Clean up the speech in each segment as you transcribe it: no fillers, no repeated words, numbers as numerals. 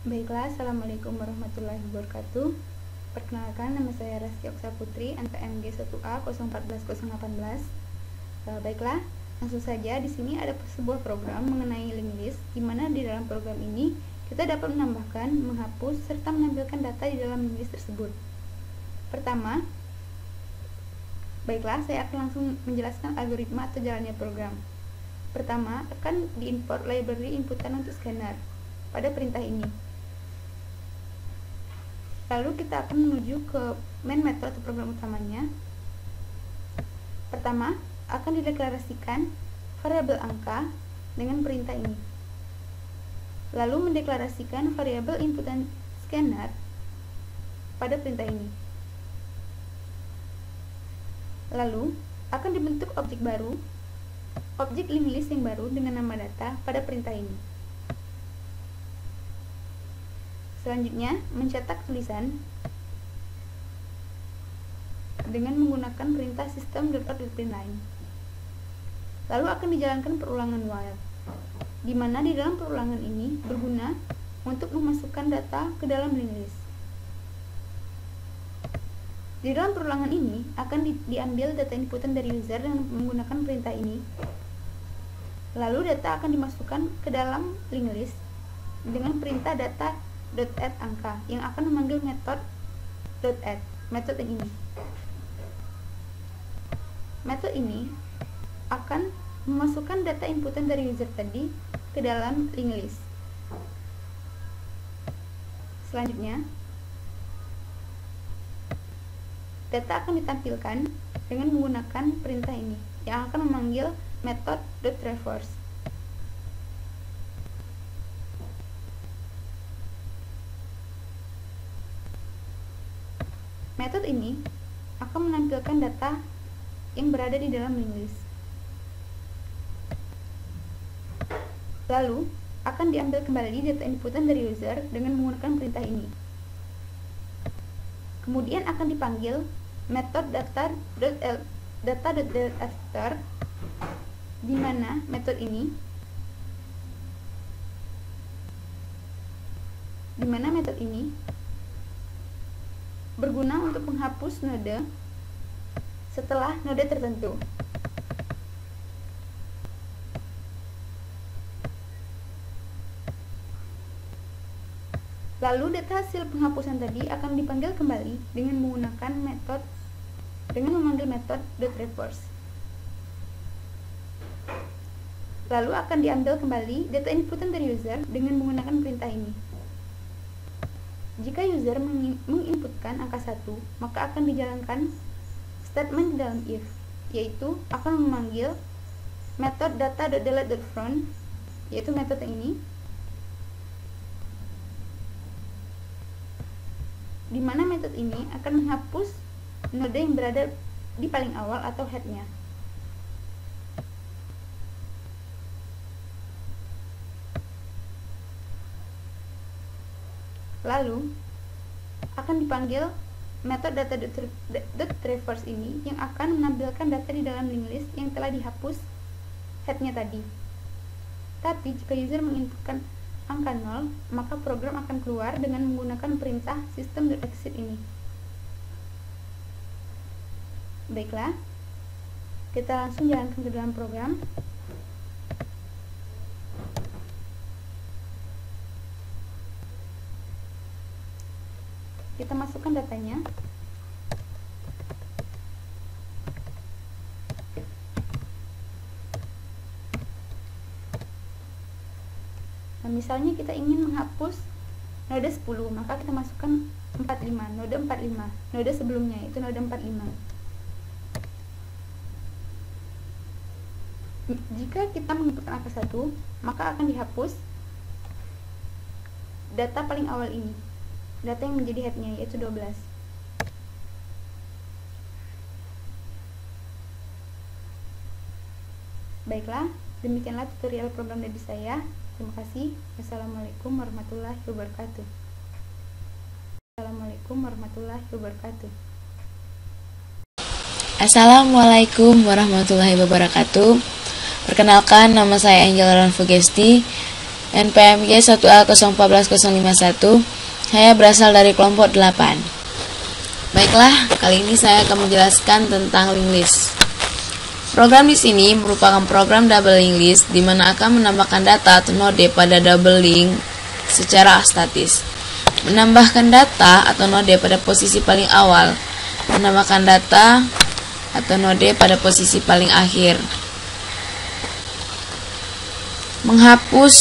Baiklah, Assalamualaikum warahmatullahi wabarakatuh. Perkenalkan, nama saya Reski Oksa Putri, NPM G1A 014018. Baiklah, langsung saja. Di sini ada sebuah program mengenai linked list, di mana di dalam program ini kita dapat menambahkan, menghapus, serta menampilkan data di dalam linked list tersebut. Pertama, baiklah, saya akan langsung menjelaskan algoritma atau jalannya program. Pertama, akan diimport library inputan untuk scanner pada perintah ini. Lalu kita akan menuju ke main method atau program utamanya. Pertama, akan dideklarasikan variabel angka dengan perintah ini. Lalu mendeklarasikan variabel inputan scanner pada perintah ini. Lalu akan dibentuk objek baru, objek linked list yang baru dengan nama data pada perintah ini. Selanjutnya, mencetak tulisan dengan menggunakan perintah system.out.println. Lalu akan dijalankan perulangan while, di mana di dalam perulangan ini berguna untuk memasukkan data ke dalam linked list. Di dalam perulangan ini akan diambil data inputan dari user dengan menggunakan perintah ini. Lalu data akan dimasukkan ke dalam linked list dengan perintah data.add angka yang akan memanggil metode .add, metode yang ini. Metode ini akan memasukkan data inputan dari user tadi ke dalam linked list. Selanjutnya, data akan ditampilkan dengan menggunakan perintah ini yang akan memanggil metode .traverse. Metode ini akan menampilkan data yang berada di dalam linked list. Lalu akan diambil kembali data inputan dari user dengan menggunakan perintah ini. Kemudian akan dipanggil metode data.after, di mana metode ini berguna untuk menghapus node setelah node tertentu. Lalu data hasil penghapusan tadi akan dipanggil kembali dengan memanggil metode .traverse. Lalu akan diambil kembali data inputan dari user dengan menggunakan perintah ini. Jika user menginputkan angka 1, maka akan dijalankan statement di dalam if, yaitu akan memanggil metode data.delete.from, yaitu metode ini, di mana metode ini akan menghapus node yang berada di paling awal atau headnya. Lalu akan dipanggil metode data.traverse ini yang akan menampilkan data di dalam linked list yang telah dihapus headnya tadi. Tapi jika user menginputkan angka 0, maka program akan keluar dengan menggunakan perintah system.exit ini. Baiklah, kita langsung jalankan ke dalam program. Kita masukkan datanya. Nah, misalnya kita ingin menghapus node 10, maka kita masukkan 45, node 45, node sebelumnya itu node 45. Jika kita menginputkan angka 1, maka akan dihapus data paling awal ini, data yang menjadi headnya, yaitu 12. Baiklah, demikianlah tutorial program dari saya. Terima kasih. Wassalamualaikum warahmatullahi wabarakatuh. Assalamualaikum warahmatullahi wabarakatuh. Assalamualaikum warahmatullahi wabarakatuh. Perkenalkan, nama saya Angel Ranfugesti NPMG 1A 014051. Saya berasal dari kelompok 8. Baiklah, kali ini saya akan menjelaskan tentang linked list. Program di sini merupakan program double linked list di mana akan menambahkan data atau node pada double link secara statis. Menambahkan data atau node pada posisi paling awal. Menambahkan data atau node pada posisi paling akhir. Menghapus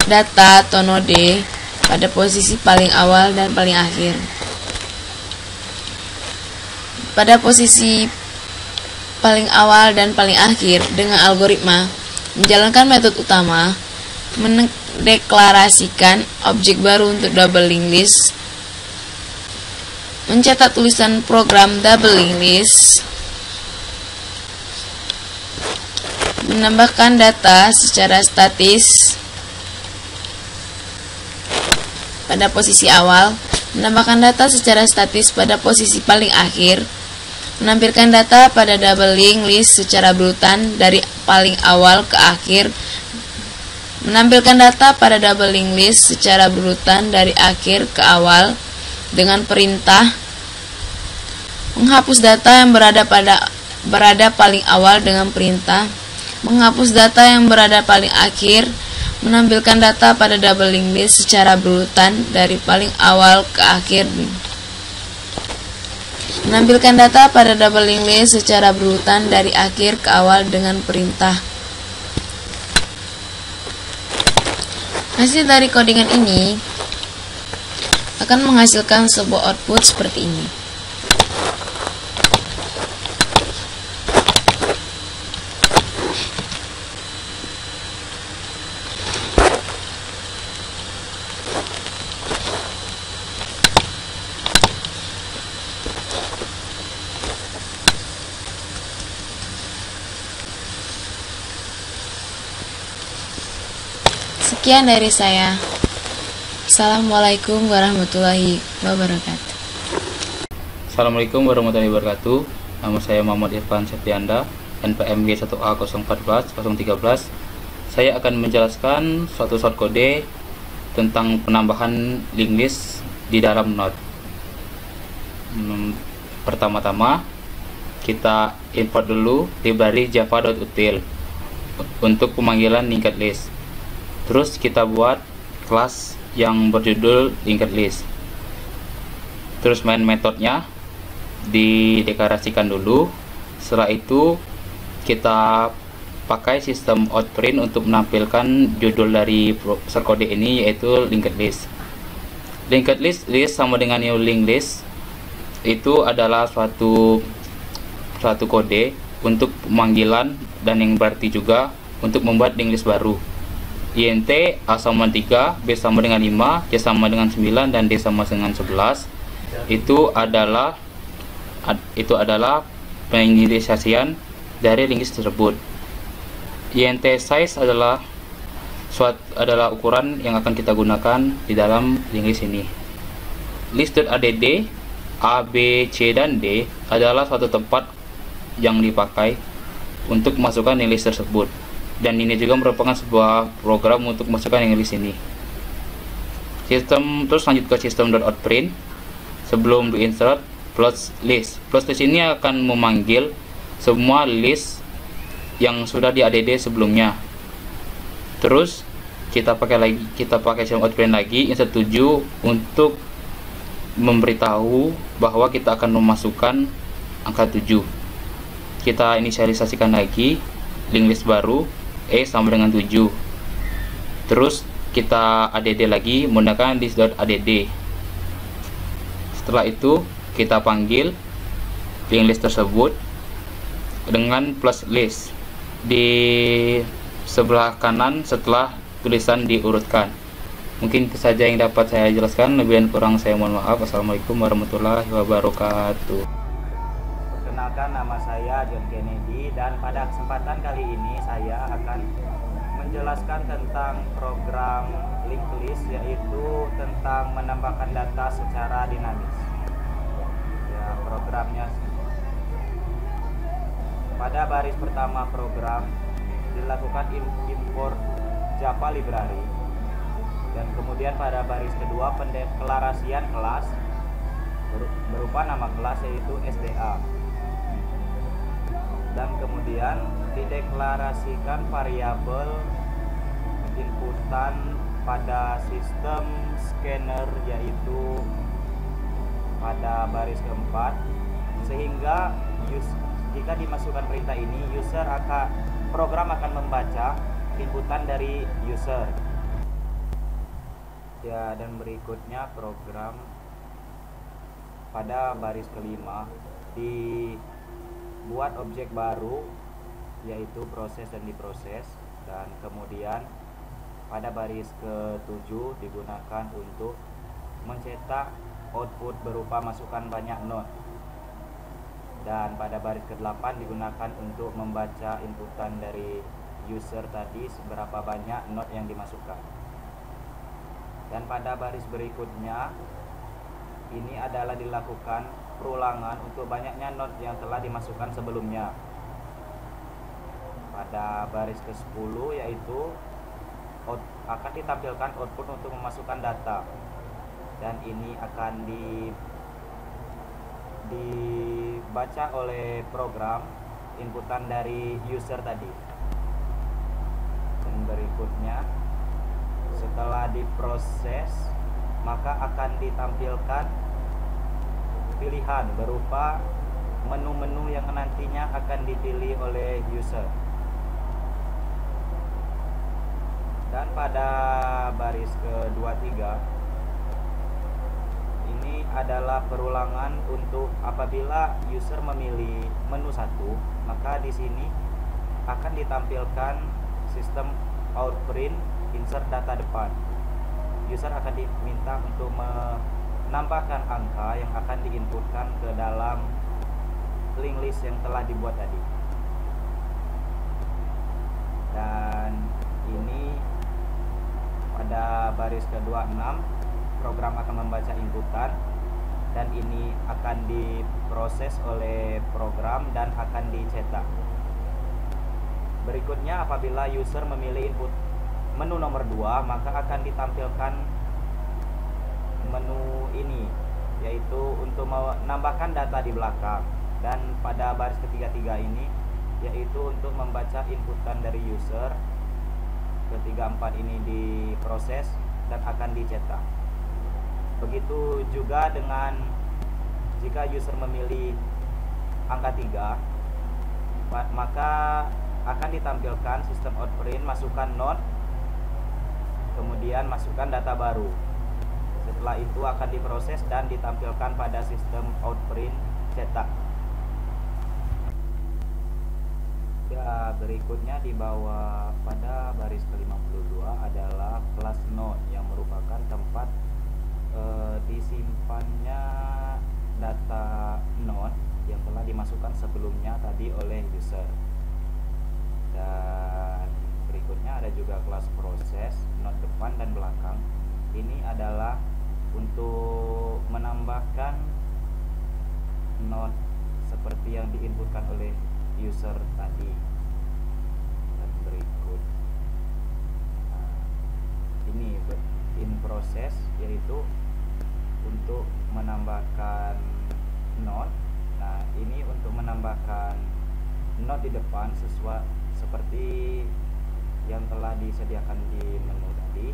data atau node pada posisi paling awal dan paling akhir. Pada posisi paling awal dan paling akhir dengan algoritma menjalankan metode utama, mendeklarasikan objek baru untuk double linked list, mencetak tulisan program double linked list, menambahkan data secara statis pada posisi awal, menambahkan data secara statis pada posisi paling akhir, menampilkan data pada double linked list secara berurutan dari paling awal ke akhir, menampilkan data pada double linked list secara berurutan dari akhir ke awal dengan perintah, menghapus data yang berada paling awal dengan perintah, menghapus data yang berada paling akhir, menampilkan data pada double linked list secara berurutan dari paling awal ke akhir, menampilkan data pada double linked list secara berurutan dari akhir ke awal dengan perintah. Hasil dari codingan ini akan menghasilkan sebuah output seperti ini. Sekian dari saya. Assalamualaikum warahmatullahi wabarakatuh. Assalamualaikum warahmatullahi wabarakatuh. Nama saya Muhammad Irfan Septianda, NPMG 1A 014013. Saya akan menjelaskan suatu shortcode tentang penambahan linked list di dalam Node. Pertama-tama kita import dulu library java.util untuk pemanggilan linked list. Terus kita buat kelas yang berjudul linked list. Terus main metodenya dideklarasikan dulu. Setelah itu kita pakai sistem outprint untuk menampilkan judul dari shortcode ini, yaitu linked list. Linked list sama dengan new linked list itu adalah suatu kode untuk pemanggilan dan yang berarti juga untuk membuat linked list baru. int a sama 3, b sama dengan 5, c sama dengan 9, dan d sama dengan 11. Itu adalah penginisiasian dari linked list tersebut. int size adalah ukuran yang akan kita gunakan di dalam linked list ini. List.add a, b, c, dan d adalah suatu tempat yang dipakai untuk masukkan linked list tersebut. Dan ini juga merupakan sebuah program untuk masukkan yang di sini. Terus lanjut ke system.outprint. Sebelum di insert plus list ini akan memanggil semua list yang sudah di add sebelumnya. Terus kita pakai system outprint lagi insert 7 untuk memberitahu bahwa kita akan memasukkan angka 7. Kita inisialisasikan lagi linked list baru e sama dengan 7. Terus kita add lagi menggunakan list.add. Setelah itu kita panggil linked list tersebut dengan plus list di sebelah kanan setelah tulisan diurutkan. Mungkin itu saja yang dapat saya jelaskan, lebih dan kurang saya mohon maaf. Assalamualaikum warahmatullahi wabarakatuh. Perkenalkan, nama saya John Kennedy, dan pada kesempatan kali ini saya akan menjelaskan tentang program linked list, yaitu tentang menambahkan data secara dinamis. Ya, programnya pada baris pertama program dilakukan import Java library Dan kemudian pada baris kedua pendeklarasian kelas berupa nama kelas yaitu SDA. Dan kemudian dideklarasikan variabel inputan pada sistem scanner yaitu pada baris keempat, sehingga jika dimasukkan perintah ini program akan membaca inputan dari user. Ya, dan berikutnya program pada baris kelima dibuat objek baru yaitu proses dan diproses, dan kemudian pada baris ke-7 digunakan untuk mencetak output berupa masukan banyak not, dan pada baris ke-8 digunakan untuk membaca inputan dari user tadi seberapa banyak not yang dimasukkan. Dan pada baris berikutnya ini adalah dilakukan perulangan untuk banyaknya not yang telah dimasukkan sebelumnya. Pada baris ke-10 yaitu akan ditampilkan output untuk memasukkan data, dan ini akan dibaca oleh program inputan dari user tadi. Dan berikutnya setelah diproses maka akan ditampilkan pilihan berupa menu-menu yang nantinya akan dipilih oleh user. Dan pada baris ke-23 ini adalah perulangan untuk apabila user memilih menu 1, maka di sini akan ditampilkan sistem outprint insert data depan. User akan diminta untuk menambahkan angka yang akan diinputkan ke dalam link list yang telah dibuat tadi. Dan ini pada baris ke-26 program akan membaca inputan, dan ini akan diproses oleh program dan akan dicetak. Berikutnya apabila user memilih input menu nomor 2, maka akan ditampilkan menu ini yaitu untuk menambahkan data di belakang, dan pada baris ke-33 ini yaitu untuk membaca inputan dari user. Ke-34 ini diproses dan akan dicetak. Begitu juga dengan jika user memilih angka 3, maka akan ditampilkan sistem outprint masukkan not, kemudian masukkan data baru. Setelah itu akan diproses dan ditampilkan pada sistem outprint cetak. Ya, berikutnya di bawah pada baris ke-52 adalah kelas node yang merupakan tempat disimpannya data node yang telah dimasukkan sebelumnya tadi oleh user. Dan berikutnya ada juga kelas proses node depan dan belakang. Ini adalah untuk menambahkan node seperti yang diinputkan oleh user tadi. Dan berikut ini in proses yaitu untuk menambahkan node. Nah, ini untuk menambahkan node di depan seperti yang telah disediakan di menu tadi,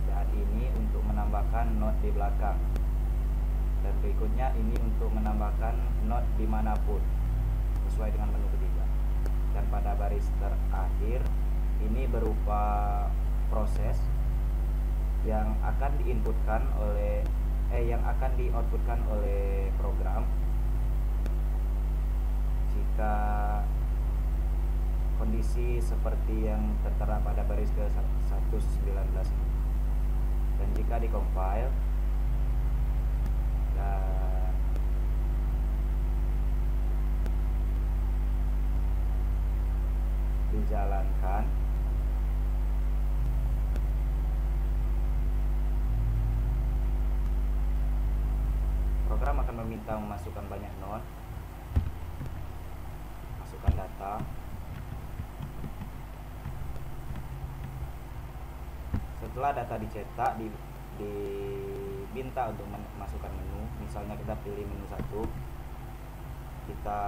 dan ini untuk menambahkan node di belakang. Dan berikutnya ini untuk menambahkan node dimanapun sesuai dengan menu ketiga. Dan pada baris terakhir ini berupa proses yang akan diinputkan oleh yang akan dioutputkan oleh program jika kondisi seperti yang tertera pada baris ke-119 ini. Dan jika dikompil dan dijalankan, program akan meminta memasukkan banyak node, masukkan data. setelah data dicetak diminta untuk masukkan menu. Misalnya kita pilih menu 1, kita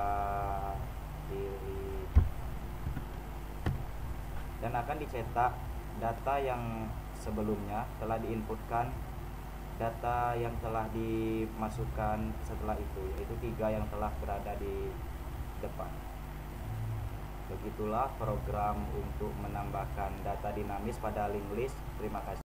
pilih, dan akan dicetak data yang sebelumnya telah diinputkan, data yang telah dimasukkan setelah itu, yaitu 3 yang telah berada di depan. Begitulah program untuk menambahkan data dinamis pada linked list. Terima kasih.